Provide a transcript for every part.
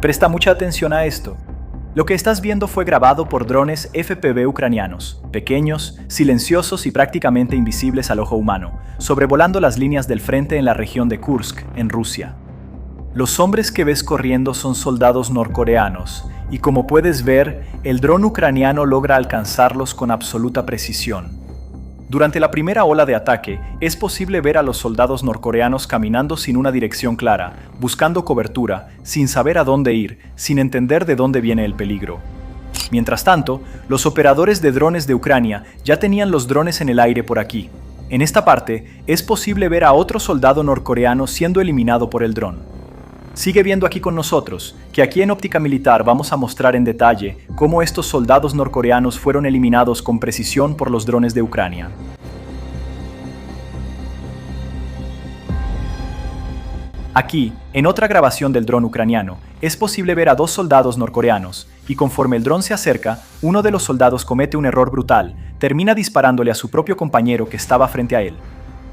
Presta mucha atención a esto. Lo que estás viendo fue grabado por drones FPV ucranianos, pequeños, silenciosos y prácticamente invisibles al ojo humano, sobrevolando las líneas del frente en la región de Kursk, en Rusia. Los hombres que ves corriendo son soldados norcoreanos, y como puedes ver, el dron ucraniano logra alcanzarlos con absoluta precisión. Durante la primera ola de ataque, es posible ver a los soldados norcoreanos caminando sin una dirección clara, buscando cobertura, sin saber a dónde ir, sin entender de dónde viene el peligro. Mientras tanto, los operadores de drones de Ucrania ya tenían los drones en el aire por aquí. En esta parte, es posible ver a otro soldado norcoreano siendo eliminado por el dron. Sigue viendo aquí con nosotros, que aquí en Óptica Militar vamos a mostrar en detalle cómo estos soldados norcoreanos fueron eliminados con precisión por los drones de Ucrania. Aquí, en otra grabación del dron ucraniano, es posible ver a dos soldados norcoreanos, y conforme el dron se acerca, uno de los soldados comete un error brutal, termina disparándole a su propio compañero que estaba frente a él.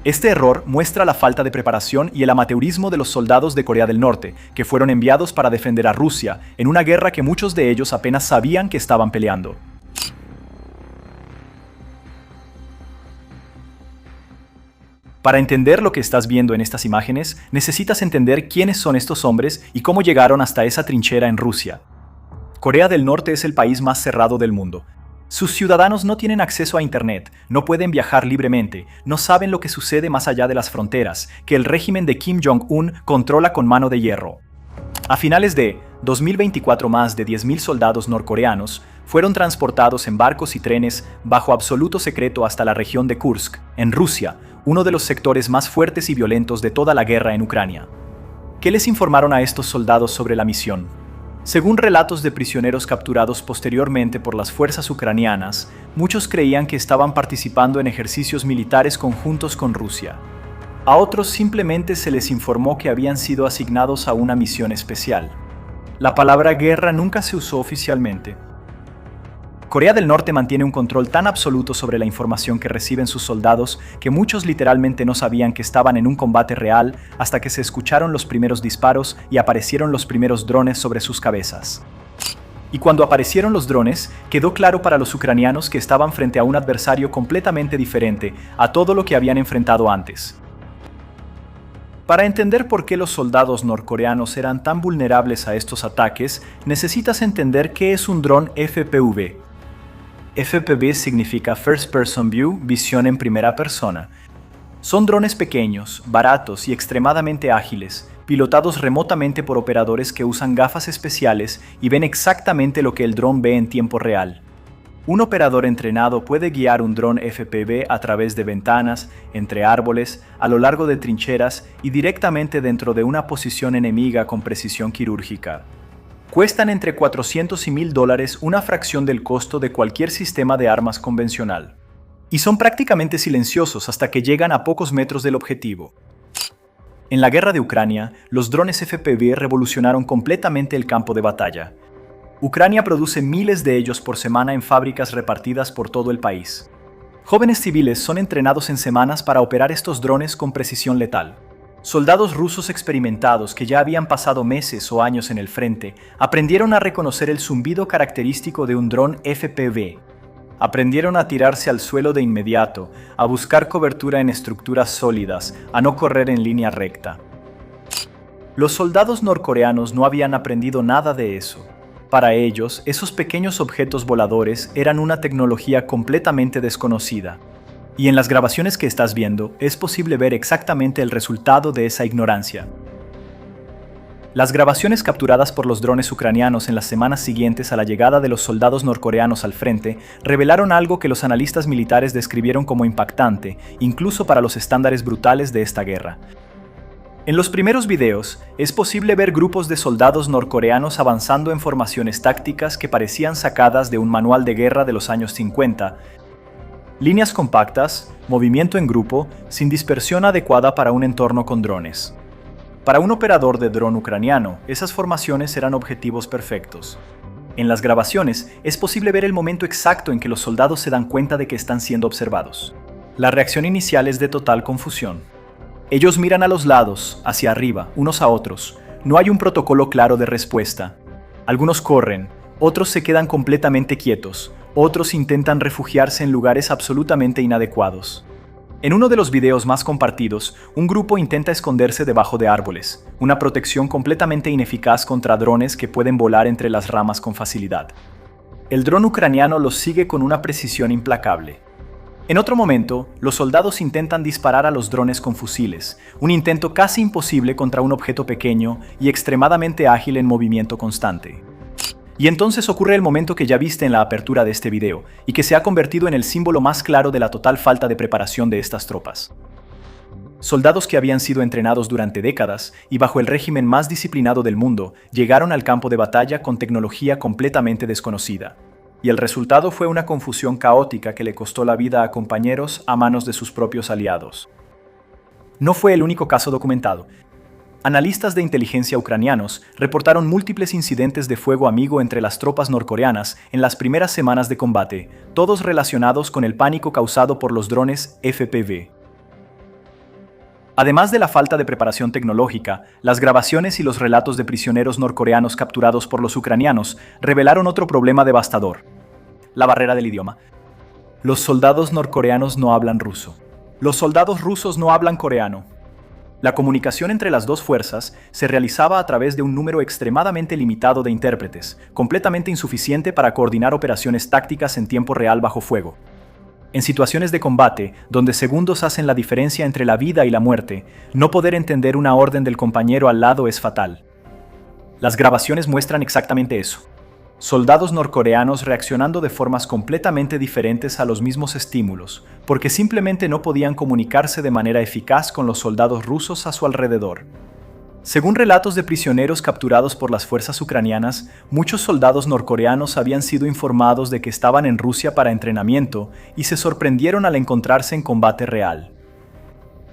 Este error muestra la falta de preparación y el amateurismo de los soldados de Corea del Norte, que fueron enviados para defender a Rusia en una guerra que muchos de ellos apenas sabían que estaban peleando. Para entender lo que estás viendo en estas imágenes, necesitas entender quiénes son estos hombres y cómo llegaron hasta esa trinchera en Rusia. Corea del Norte es el país más cerrado del mundo. Sus ciudadanos no tienen acceso a Internet, no pueden viajar libremente, no saben lo que sucede más allá de las fronteras, que el régimen de Kim Jong-un controla con mano de hierro. A finales de 2024, más de 10.000 soldados norcoreanos fueron transportados en barcos y trenes bajo absoluto secreto hasta la región de Kursk, en Rusia, uno de los sectores más fuertes y violentos de toda la guerra en Ucrania. ¿Qué les informaron a estos soldados sobre la misión? Según relatos de prisioneros capturados posteriormente por las fuerzas ucranianas, muchos creían que estaban participando en ejercicios militares conjuntos con Rusia. A otros simplemente se les informó que habían sido asignados a una misión especial. La palabra guerra nunca se usó oficialmente. Corea del Norte mantiene un control tan absoluto sobre la información que reciben sus soldados que muchos literalmente no sabían que estaban en un combate real hasta que se escucharon los primeros disparos y aparecieron los primeros drones sobre sus cabezas. Y cuando aparecieron los drones, quedó claro para los ucranianos que estaban frente a un adversario completamente diferente a todo lo que habían enfrentado antes. Para entender por qué los soldados norcoreanos eran tan vulnerables a estos ataques, necesitas entender qué es un dron FPV. FPV significa First Person View, visión en primera persona. Son drones pequeños, baratos y extremadamente ágiles, pilotados remotamente por operadores que usan gafas especiales y ven exactamente lo que el dron ve en tiempo real. Un operador entrenado puede guiar un dron FPV a través de ventanas, entre árboles, a lo largo de trincheras y directamente dentro de una posición enemiga con precisión quirúrgica. Cuestan entre $400 y $1,000, una fracción del costo de cualquier sistema de armas convencional. Y son prácticamente silenciosos hasta que llegan a pocos metros del objetivo. En la guerra de Ucrania, los drones FPV revolucionaron completamente el campo de batalla. Ucrania produce miles de ellos por semana en fábricas repartidas por todo el país. Jóvenes civiles son entrenados en semanas para operar estos drones con precisión letal. Soldados rusos experimentados que ya habían pasado meses o años en el frente aprendieron a reconocer el zumbido característico de un dron FPV. Aprendieron a tirarse al suelo de inmediato, a buscar cobertura en estructuras sólidas, a no correr en línea recta. Los soldados norcoreanos no habían aprendido nada de eso. Para ellos, esos pequeños objetos voladores eran una tecnología completamente desconocida. Y en las grabaciones que estás viendo, es posible ver exactamente el resultado de esa ignorancia. Las grabaciones capturadas por los drones ucranianos en las semanas siguientes a la llegada de los soldados norcoreanos al frente revelaron algo que los analistas militares describieron como impactante, incluso para los estándares brutales de esta guerra. En los primeros videos, es posible ver grupos de soldados norcoreanos avanzando en formaciones tácticas que parecían sacadas de un manual de guerra de los años 50, líneas compactas, movimiento en grupo, sin dispersión adecuada para un entorno con drones. Para un operador de dron ucraniano, esas formaciones eran objetivos perfectos. En las grabaciones, es posible ver el momento exacto en que los soldados se dan cuenta de que están siendo observados. La reacción inicial es de total confusión. Ellos miran a los lados, hacia arriba, unos a otros. No hay un protocolo claro de respuesta. Algunos corren, otros se quedan completamente quietos, otros intentan refugiarse en lugares absolutamente inadecuados. En uno de los videos más compartidos, un grupo intenta esconderse debajo de árboles, una protección completamente ineficaz contra drones que pueden volar entre las ramas con facilidad. El dron ucraniano los sigue con una precisión implacable. En otro momento, los soldados intentan disparar a los drones con fusiles, un intento casi imposible contra un objeto pequeño y extremadamente ágil en movimiento constante. Y entonces ocurre el momento que ya viste en la apertura de este video, y que se ha convertido en el símbolo más claro de la total falta de preparación de estas tropas. Soldados que habían sido entrenados durante décadas y bajo el régimen más disciplinado del mundo, llegaron al campo de batalla con tecnología completamente desconocida. Y el resultado fue una confusión caótica que le costó la vida a compañeros a manos de sus propios aliados. No fue el único caso documentado. Analistas de inteligencia ucranianos reportaron múltiples incidentes de fuego amigo entre las tropas norcoreanas en las primeras semanas de combate, todos relacionados con el pánico causado por los drones FPV. Además de la falta de preparación tecnológica, las grabaciones y los relatos de prisioneros norcoreanos capturados por los ucranianos revelaron otro problema devastador: la barrera del idioma. Los soldados norcoreanos no hablan ruso. Los soldados rusos no hablan coreano. La comunicación entre las dos fuerzas se realizaba a través de un número extremadamente limitado de intérpretes, completamente insuficiente para coordinar operaciones tácticas en tiempo real bajo fuego. En situaciones de combate, donde segundos hacen la diferencia entre la vida y la muerte, no poder entender una orden del compañero al lado es fatal. Las grabaciones muestran exactamente eso. Soldados norcoreanos reaccionando de formas completamente diferentes a los mismos estímulos, porque simplemente no podían comunicarse de manera eficaz con los soldados rusos a su alrededor. Según relatos de prisioneros capturados por las fuerzas ucranianas, muchos soldados norcoreanos habían sido informados de que estaban en Rusia para entrenamiento y se sorprendieron al encontrarse en combate real.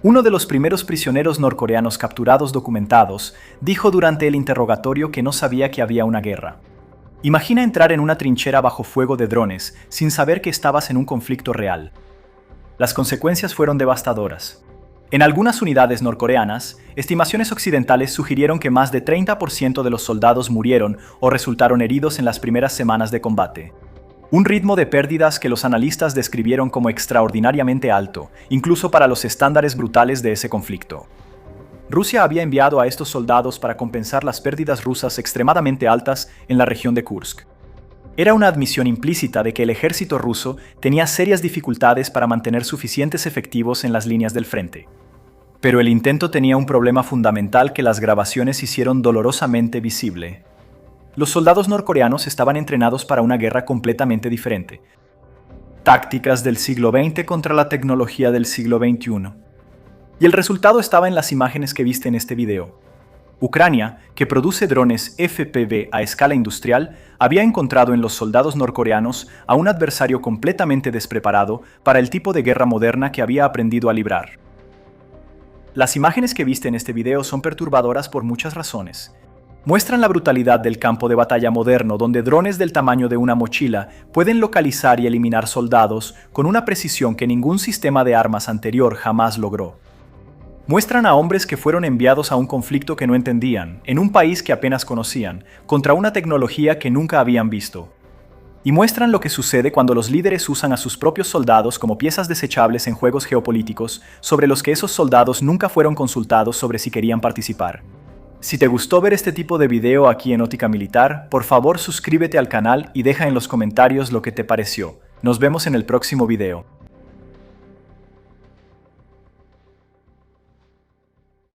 Uno de los primeros prisioneros norcoreanos capturados documentados dijo durante el interrogatorio que no sabía que había una guerra. Imagina entrar en una trinchera bajo fuego de drones sin saber que estabas en un conflicto real. Las consecuencias fueron devastadoras. En algunas unidades norcoreanas, estimaciones occidentales sugirieron que más de 30% de los soldados murieron o resultaron heridos en las primeras semanas de combate. Un ritmo de pérdidas que los analistas describieron como extraordinariamente alto, incluso para los estándares brutales de ese conflicto. Rusia había enviado a estos soldados para compensar las pérdidas rusas extremadamente altas en la región de Kursk. Era una admisión implícita de que el ejército ruso tenía serias dificultades para mantener suficientes efectivos en las líneas del frente. Pero el intento tenía un problema fundamental que las grabaciones hicieron dolorosamente visible. Los soldados norcoreanos estaban entrenados para una guerra completamente diferente. Tácticas del siglo XX contra la tecnología del siglo XXI. Y el resultado estaba en las imágenes que viste en este video. Ucrania, que produce drones FPV a escala industrial, había encontrado en los soldados norcoreanos a un adversario completamente despreparado para el tipo de guerra moderna que había aprendido a librar. Las imágenes que viste en este video son perturbadoras por muchas razones. Muestran la brutalidad del campo de batalla moderno, donde drones del tamaño de una mochila pueden localizar y eliminar soldados con una precisión que ningún sistema de armas anterior jamás logró. Muestran a hombres que fueron enviados a un conflicto que no entendían, en un país que apenas conocían, contra una tecnología que nunca habían visto. Y muestran lo que sucede cuando los líderes usan a sus propios soldados como piezas desechables en juegos geopolíticos sobre los que esos soldados nunca fueron consultados sobre si querían participar. Si te gustó ver este tipo de video aquí en Óptica Militar, por favor suscríbete al canal y deja en los comentarios lo que te pareció. Nos vemos en el próximo video.